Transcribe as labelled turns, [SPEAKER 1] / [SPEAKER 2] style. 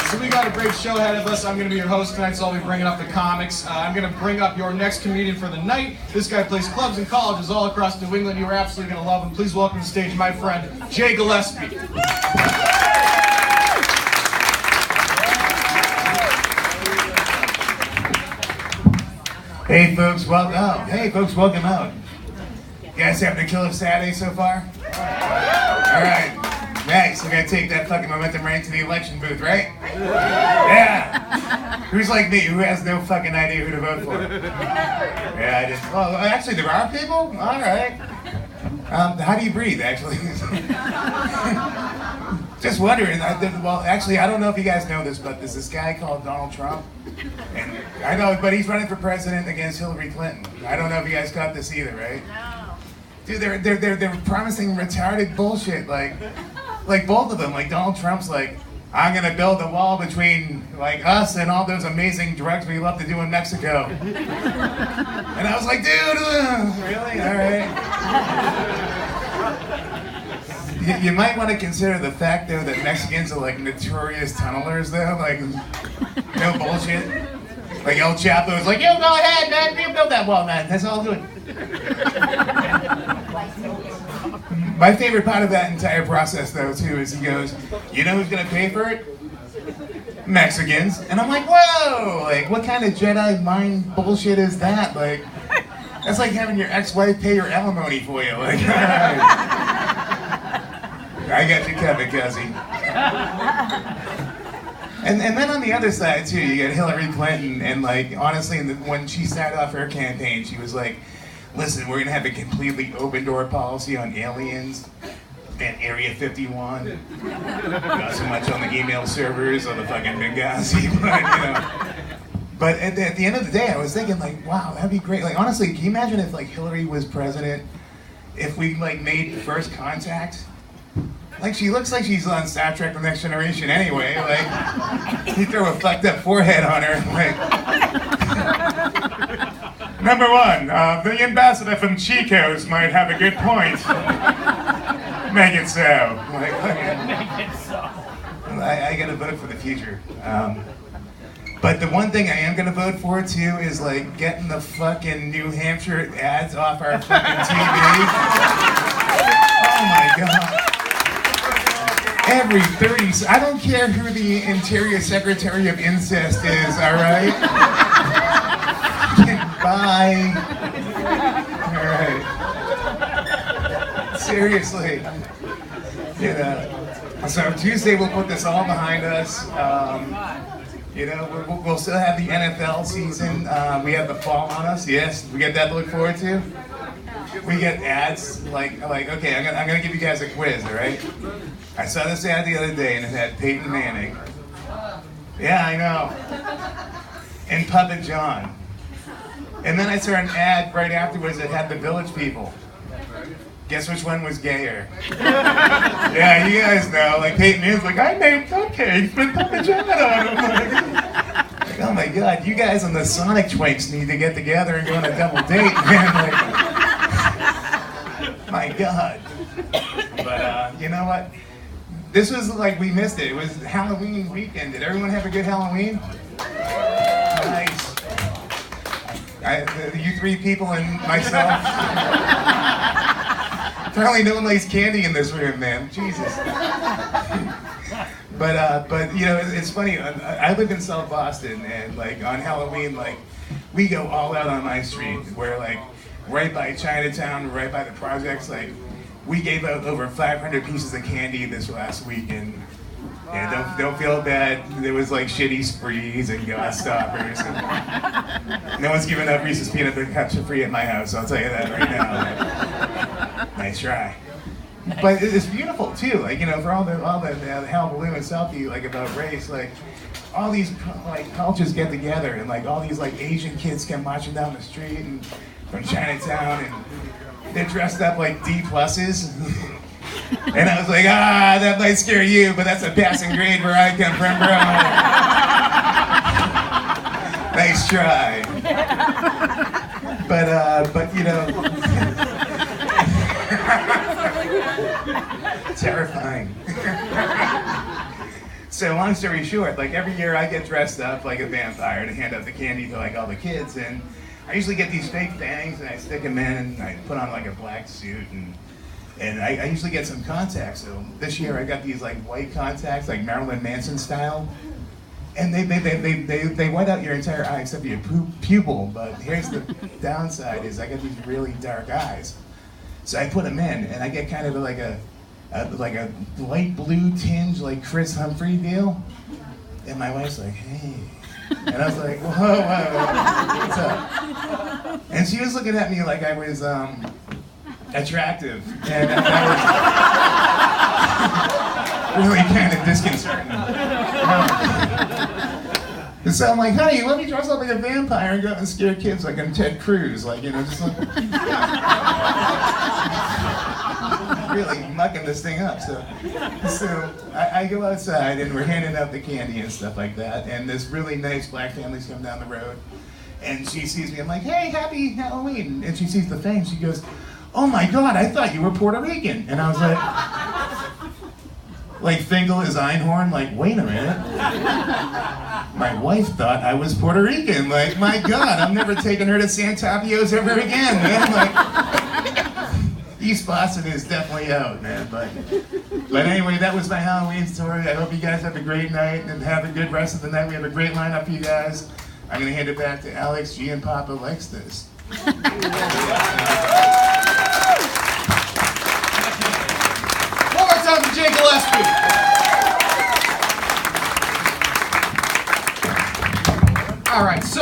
[SPEAKER 1] So we got a great show ahead of us. I'm going to be your host tonight, so I'll be bringing up the comics. I'm going to bring up your next comedian for the night. This guy plays clubs and colleges all across New England. You're absolutely going to love him. Please welcome to the stage my friend, Jay Gillespie.
[SPEAKER 2] Hey folks, welcome out. You guys having a killer Saturday so far? Alright. Nice. We're gonna take that fucking momentum right into the election booth, right? Yeah. Who's like me, who has no fucking idea who to vote for? Yeah, I didn't. Oh, actually, there are people? Alright. How do you breathe, actually? Just wondering. Well, actually, I don't know if you guys know this, but there's this guy called Donald Trump. And I know, but he's running for president against Hillary Clinton. I don't know if you guys caught this either, right? No. Dude, they're promising retarded bullshit, like both of them. Like Donald Trump's like, I'm gonna build a wall between like us and all those amazing drugs we love to do in Mexico. And I was like, dude, really? All right. You might want to consider the fact though that Mexicans are like notorious tunnelers though, like no bullshit. Like El Chapo's like, yo, go ahead, man, you build that wall, man. That's all good. My favorite part of that entire process, though, too, is he goes, you know who's going to pay for it? Mexicans. And I'm like, whoa! Like, what kind of Jedi mind bullshit is that? Like, that's like having your ex-wife pay your alimony for you. Like, all right. I got you covered, cousin. And then on the other side, too, you get Hillary Clinton, and, like, honestly, when she started off her campaign, she was like, listen, we're going to have a completely open-door policy on aliens and Area 51. Not so much on the email servers or the fucking Benghazi, but, you know. But at the end of the day, I was thinking, like, wow, that'd be great. Like, honestly, can you imagine if, like, Hillary was president, if we, like, made first contact? Like, she looks like she's on Star Trek The Next Generation anyway. Like, you throw a fucked up forehead on her, like... Number one, the ambassador from Chico's might have a good point. Make it so. Like, make it so. I gotta vote for the future. But the one thing I am gonna vote for too is like getting the fucking New Hampshire ads off our fucking TV. Oh my god. Every 30, I don't care who the Interior Secretary of Incest is, alright? Bye. Alright. Seriously. You know. So Tuesday we'll put this all behind us. You know, we'll still have the NFL season. We have the fall on us. Yes, we get that to look forward to. We get ads like okay, I'm gonna give you guys a quiz, all right? I saw this ad the other day and it had Peyton Manning. Yeah, I know. And Puppet John. And then I saw an ad right afterwards that had the Village People. Guess which one was gayer? Yeah, you guys know. Like Peyton Manning's like, I made cupcakes with Puppet John on them. Like, oh my god, you guys and the Sonic Twinks need to get together and go on a double date, man. Like, my god. But you know what? This was like, we missed it. It was Halloween weekend. Did everyone have a good Halloween? Nice. You three people and myself. Apparently no one likes candy in this room, man. Jesus. But you know, it's funny. I live in South Boston, and like on Halloween, like we go all out on my street. Where like right by Chinatown, right by the projects, like we gave out over 500 pieces of candy this last weekend. Yeah, don't feel bad. There was like shitty sprees and Gobstoppers. And no one's giving up Reese's peanut butter cups for free at my house. I'll tell you that right now. Nice try. But it's beautiful too. Like, you know, for all the hullabaloo and selfie like about race, like all these like cultures get together and like all these like Asian kids come marching down the street and from Chinatown and they're dressed up like D pluses. And I was like, that might scare you, but that's a passing grade where I come from, bro. Nice try. But you know, terrifying. So long story short, like every year I get dressed up like a vampire to hand out the candy to like all the kids, and I usually get these fake fangs and I stick them in and I put on like a black suit and I usually get some contacts. So this year I got these like white contacts, like Marilyn Manson style, and they white out your entire eye except for your pupil. But here's the downside: is I got these really dark eyes. So I put them in, and I get kind of like a light blue tinge, like Chris Humphrey deal. And my wife's like, "Hey," and I was like, "Whoa, what's up?" And she was looking at me like I was attractive, and that was really kind of disconcerting. So I'm like, "Honey, let me dress up like a vampire and go out and scare kids like I'm Ted Cruz, like, you know, just like really mucking this thing up." So I go outside and we're handing out the candy and stuff like that, and this really nice black family's come down the road, and she sees me. I'm like, "Hey, happy Halloween!" And she sees the thing. She goes, "Oh my God, I thought you were Puerto Rican." And I was like Fingal is Einhorn, like, wait a minute. My wife thought I was Puerto Rican. Like, my God, I'm never taking her to Santavio's ever again, man. Like, East Boston is definitely out, man. But anyway, that was my Halloween story. I hope you guys have a great night and have a good rest of the night. We have a great lineup for you guys. I'm gonna hand it back to Alex. G and Papa likes this.
[SPEAKER 1] One more time for Jay Gillespie. All right, so